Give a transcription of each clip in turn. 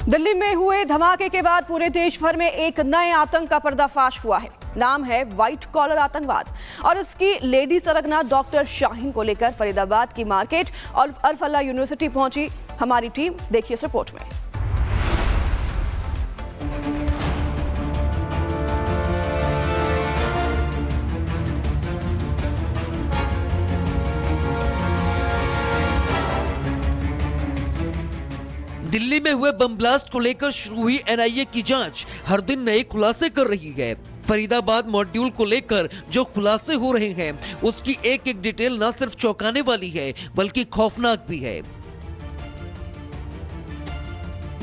दिल्ली में हुए धमाके के बाद पूरे देश भर में एक नए आतंक का पर्दाफाश हुआ है। नाम है व्हाइट कॉलर आतंकवाद और इसकी लेडी सरगना डॉक्टर शाहीन को लेकर फरीदाबाद की मार्केट और अल-फलाह यूनिवर्सिटी पहुंची हमारी टीम। देखिए इस रिपोर्ट में। दिल्ली में हुए बम ब्लास्ट को लेकर शुरू हुई एनआईए की जांच हर दिन नए खुलासे कर रही है। फरीदाबाद मॉड्यूल को लेकर जो खुलासे हो रहे हैं उसकी एक एक डिटेल न सिर्फ चौंकाने वाली है बल्कि खौफनाक भी है।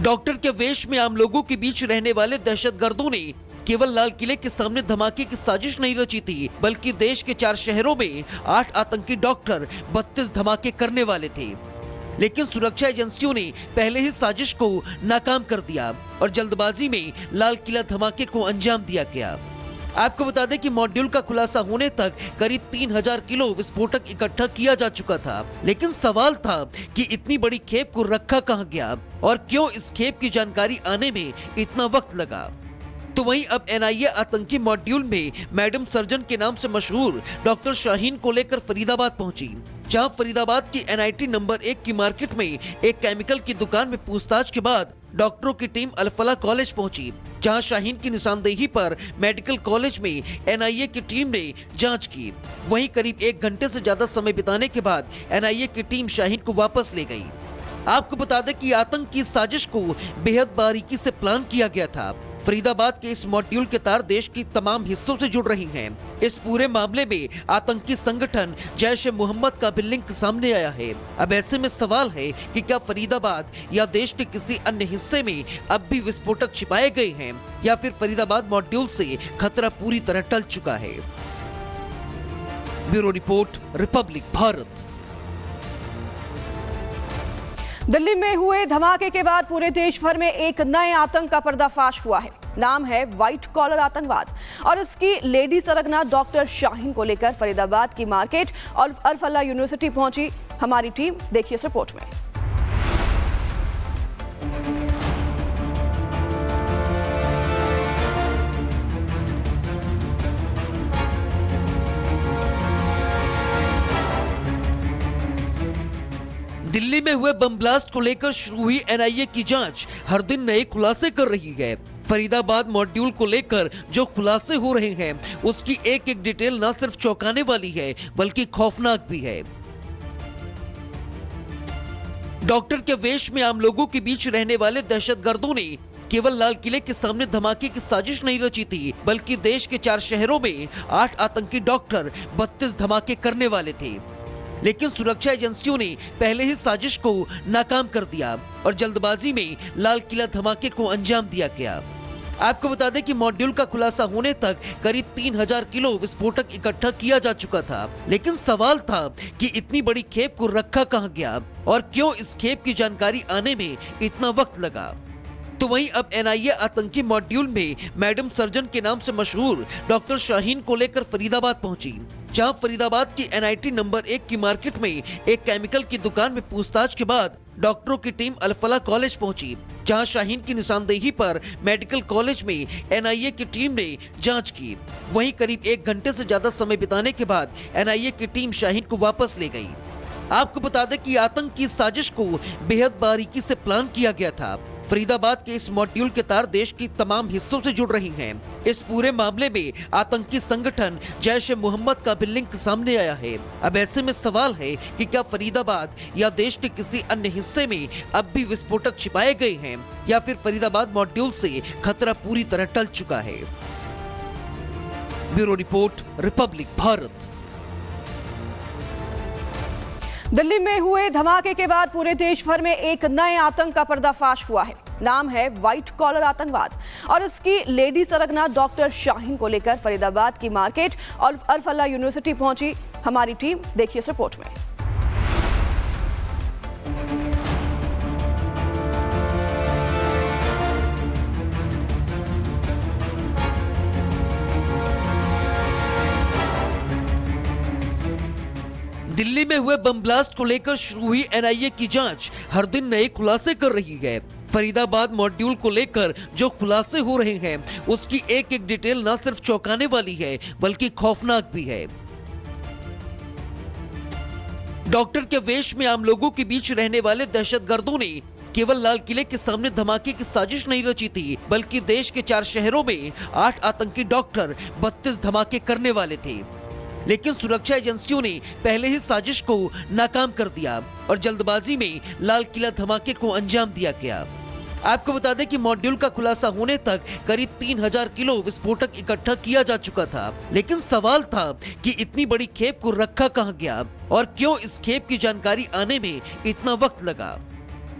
डॉक्टर के वेश में आम लोगों के बीच रहने वाले दहशतगर्दों ने केवल लाल किले के सामने धमाके की साजिश नहीं रची थी, बल्कि देश के 4 शहरों में 8 आतंकी डॉक्टर 32 धमाके करने वाले थे। लेकिन सुरक्षा एजेंसियों ने पहले ही साजिश को नाकाम कर दिया और जल्दबाजी में लाल किला धमाके को अंजाम दिया गया। आपको बता दें कि मॉड्यूल का खुलासा होने तक करीब 3000 किलो विस्फोटक इकट्ठा किया जा चुका था, लेकिन सवाल था कि इतनी बड़ी खेप को रखा कहां गया और क्यों इस खेप की जानकारी आने में इतना वक्त लगा। तो वहीं अब एनआईए आतंकी मॉड्यूल में मैडम सर्जन के नाम से मशहूर डॉक्टर शाहीन को लेकर फरीदाबाद पहुंची, जहां फरीदाबाद की एनआईटी नंबर 1 की मार्केट में एक केमिकल की दुकान में पूछताछ के बाद डॉक्टरों की टीम अल-फलाह कॉलेज पहुंची, जहां शाहीन की निशानदेही पर मेडिकल कॉलेज में एनआईए की टीम ने जांच की। वहीं करीब 1 घंटे से ज्यादा समय बिताने के बाद एनआईए की टीम शाहीन को वापस ले गई। आपको बता दें कि आतंक की साजिश को बेहद बारीकी से प्लान किया गया था। फरीदाबाद के इस मॉड्यूल के तार देश की तमाम हिस्सों से जुड़ रही हैं। इस पूरे मामले में आतंकी संगठन जैश-ए-मोहम्मद का भी लिंक सामने आया है। अब ऐसे में सवाल है कि क्या फरीदाबाद या देश के किसी अन्य हिस्से में अब भी विस्फोटक छिपाए गए हैं या फिर फरीदाबाद मॉड्यूल से खतरा पूरी तरह टल चुका है। Bureau report, Republic Bharat. Delhi में हुए धमाके के बाद पूरे देश भर में एक नए आतंक का पर्दाफाश हुआ है। नाम है व्हाइट कॉलर आतंकवाद और इसकी लेडी सरगना डॉक्टर शाहीन को लेकर फरीदाबाद की मार्केट और अल-फलाह यूनिवर्सिटी पहुंची हमारी टीम। देखिए इस रिपोर्ट में। दिल्ली में हुए बम ब्लास्ट को लेकर शुरू हुई एनआईए की जांच हर दिन नए खुलासे कर रही है। फरीदाबाद मॉड्यूल को लेकर जो खुलासे हो रहे हैं उसकी एक एक डिटेल न सिर्फ चौंकाने वाली है बल्कि खौफनाक भी है। डॉक्टर के वेश में आम लोगों के बीच रहने वाले दहशतगर्दों ने केवल लाल किले के सामने धमाके की साजिश नहीं रची थी, बल्कि देश के 4 शहरों में 8 आतंकी डॉक्टर 32 धमाके करने वाले थे। लेकिन सुरक्षा एजेंसियों ने पहले ही साजिश को नाकाम कर दिया और जल्दबाजी में लाल किला धमाके को अंजाम दिया गया। आपको बता दें कि मॉड्यूल का खुलासा होने तक करीब 3000 किलो विस्फोटक इकट्ठा किया जा चुका था, लेकिन सवाल था कि इतनी बड़ी खेप को रखा कहां गया और क्यों इस खेप की जानकारी आने में इतना वक्त लगा। तो वहीं अब एनआईए आतंकी मॉड्यूल में मैडम सर्जन के नाम से मशहूर डॉक्टर शाहीन को लेकर फरीदाबाद पहुंची, जहां फरीदाबाद की एनआईटी नंबर 1 की मार्केट में एक केमिकल की दुकान में पूछताछ के बाद डॉक्टरों की टीम अल-फलाह कॉलेज पहुंची, जहां शाहीन की निशानदेही पर मेडिकल कॉलेज में एनआईए की टीम ने जांच की। वहीं करीब 1 घंटे से ज्यादा समय बिताने के बाद एनआईए की टीम शाहीन को वापस ले गई। आपको बता दें कि आतंक की साजिश को बेहद बारीकी से प्लान किया गया था। फरीदाबाद के इस मॉड्यूल के तार देश की तमाम हिस्सों से जुड़ रही हैं। इस पूरे मामले में आतंकी संगठन जैश-ए-मोहम्मद का भी लिंक सामने आया है। अब ऐसे में सवाल है कि क्या फरीदाबाद या देश के किसी अन्य हिस्से में अब भी विस्फोटक छिपाए गए हैं या फिर फरीदाबाद मॉड्यूल से खतरा पूरी तरह टल चुका है। Bureau report, Republic Bharat. Delhi में हुए धमाके के बाद पूरे देश भर में एक नए आतंक का पर्दाफाश हुआ है। नाम है व्हाइट कॉलर आतंकवाद और इसकी लेडी सरगना डॉक्टर शाहीन को लेकर फरीदाबाद की मार्केट और अल-फलाह यूनिवर्सिटी पहुंची हमारी टीम। देखिए इस रिपोर्ट में। दिल्ली में हुए बम ब्लास्ट को लेकर शुरू हुई एनआईए की जांच हर दिन नए खुलासे कर रही है। फरीदाबाद मॉड्यूल को लेकर जो खुलासे हो रहे हैं उसकी एक एक डिटेल न सिर्फ चौंकाने वाली है बल्कि खौफनाक भी है। डॉक्टर के वेश में आम लोगों के बीच रहने वाले दहशतगर्दों ने केवल लाल किले के सामने धमाके की साजिश नहीं रची थी, बल्कि देश के 4 शहरों में 8 आतंकी डॉक्टर 32 धमाके करने वाले थे। लेकिन सुरक्षा एजेंसियों ने पहले ही साजिश को नाकाम कर दिया और जल्दबाजी में लाल किला धमाके को अंजाम दिया गया। आपको बता दें कि मॉड्यूल का खुलासा होने तक करीब 3000 किलो विस्फोटक इकट्ठा किया जा चुका था, लेकिन सवाल था कि इतनी बड़ी खेप को रखा कहां गया और क्यों इस खेप की जानकारी आने में इतना वक्त लगा।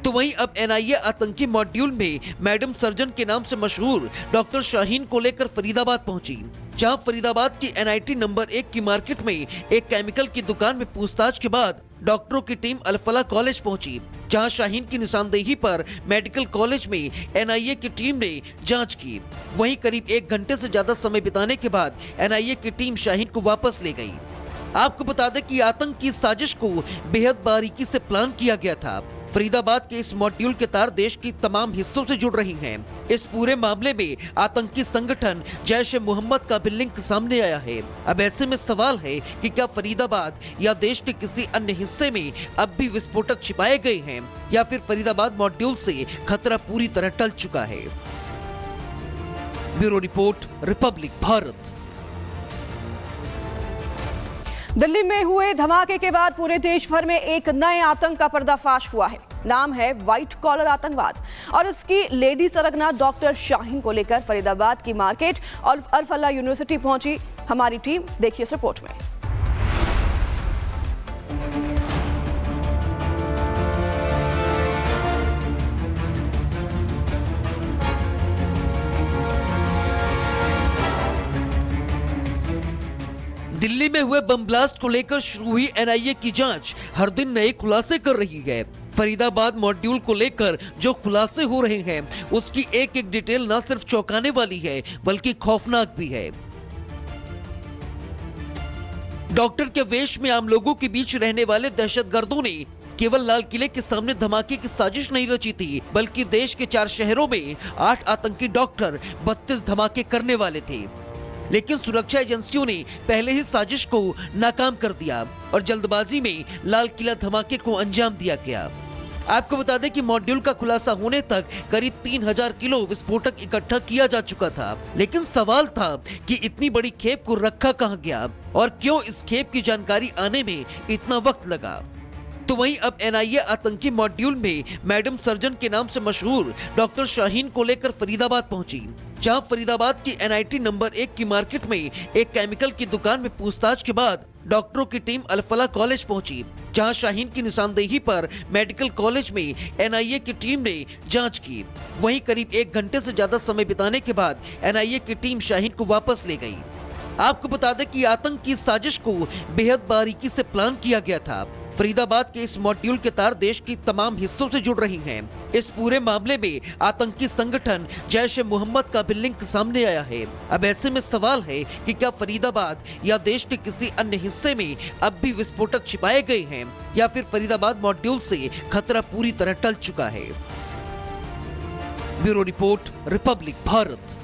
तो वहीं अब एनआईए आतंकी मॉड्यूल में मैडम सर्जन के नाम से मशहूर डॉक्टर शाहीन को लेकर फरीदाबाद पहुंची, जहां फरीदाबाद की एनआईटी नंबर 1 की मार्केट में एक केमिकल की दुकान में पूछताछ के बाद डॉक्टरों की टीम अल-फलाह कॉलेज पहुंची, जहां शाहीन की निशानदेही पर मेडिकल कॉलेज में एनआईए की टीम ने जांच की। वहीं करीब 1 घंटे से ज्यादा समय बिताने के बाद एनआईए की टीम शाहीन को वापस ले गई। आपको बता दें कि आतंक की साजिश को बेहद बारीकी से प्लान किया गया था। फरीदाबाद के इस मॉड्यूल के तार देश की तमाम हिस्सों से जुड़ रही हैं। इस पूरे मामले में आतंकी संगठन जैश-ए-मोहम्मद का भी लिंक सामने आया है। अब ऐसे में सवाल है कि क्या फरीदाबाद या देश के किसी अन्य हिस्से में अब भी विस्फोटक छिपाए गए हैं या फिर फरीदाबाद मॉड्यूल से खतरा पूरी तरह टल चुका है। Bureau report, Republic Bharat. Delhi में हुए धमाके के बाद पूरे देश भर में एक नए आतंक का पर्दाफाश हुआ है। नाम है व्हाइट कॉलर आतंकवाद और इसकी लेडी सरगना डॉक्टर शाहीन को लेकर फरीदाबाद की मार्केट और अल-फलाह यूनिवर्सिटी पहुंची हमारी टीम। देखिए इस रिपोर्ट में। दिल्ली में हुए बम ब्लास्ट को लेकर शुरू हुई एनआईए की जांच हर दिन नए खुलासे कर रही है। फरीदाबाद मॉड्यूल को लेकर जो खुलासे हो रहे हैं उसकी एक एक डिटेल न सिर्फ चौंकाने वाली है बल्कि खौफनाक भी है। डॉक्टर के वेश में आम लोगों के बीच रहने वाले दहशतगर्दों ने केवल लाल किले के सामने धमाके की साजिश नहीं रची थी, बल्कि देश के 4 शहरों में 8 आतंकी डॉक्टर 32 धमाके करने वाले थे। लेकिन सुरक्षा एजेंसियों ने पहले ही साजिश को नाकाम कर दिया और जल्दबाजी में लाल किला धमाके को अंजाम दिया गया। आपको बता दें कि मॉड्यूल का खुलासा होने तक करीब 3000 किलो विस्फोटक इकट्ठा किया जा चुका था, लेकिन सवाल था कि इतनी बड़ी खेप को रखा कहां गया और क्यों इस खेप की जानकारी आने में इतना वक्त लगा। तो वहीं अब एनआईए आतंकी मॉड्यूल में मैडम सर्जन के नाम से मशहूर डॉक्टर शाहीन को लेकर फरीदाबाद पहुंची, जहां फरीदाबाद की एनआईटी नंबर 1 की मार्केट में एक केमिकल की दुकान में पूछताछ के बाद डॉक्टरों की टीम अल-फलाह कॉलेज पहुंची, जहां शाहीन की निशानदेही पर मेडिकल कॉलेज में एनआईए की टीम ने जांच की। वहीं करीब 1 घंटे से ज्यादा समय बिताने के बाद एनआईए की टीम शाहीन को वापस ले गई। आपको बता दें कि आतंक की साजिश को बेहद बारीकी से प्लान किया गया था। फरीदाबाद के इस मॉड्यूल के तार देश की तमाम हिस्सों से जुड़ रही हैं। इस पूरे मामले में आतंकी संगठन जैश-ए-मोहम्मद का भी लिंक सामने आया है। अब ऐसे में सवाल है कि क्या फरीदाबाद या देश के किसी अन्य हिस्से में अब भी विस्फोटक छिपाए गए हैं या फिर फरीदाबाद मॉड्यूल से खतरा पूरी तरह टल चुका है। Bureau report, Republic Bharat.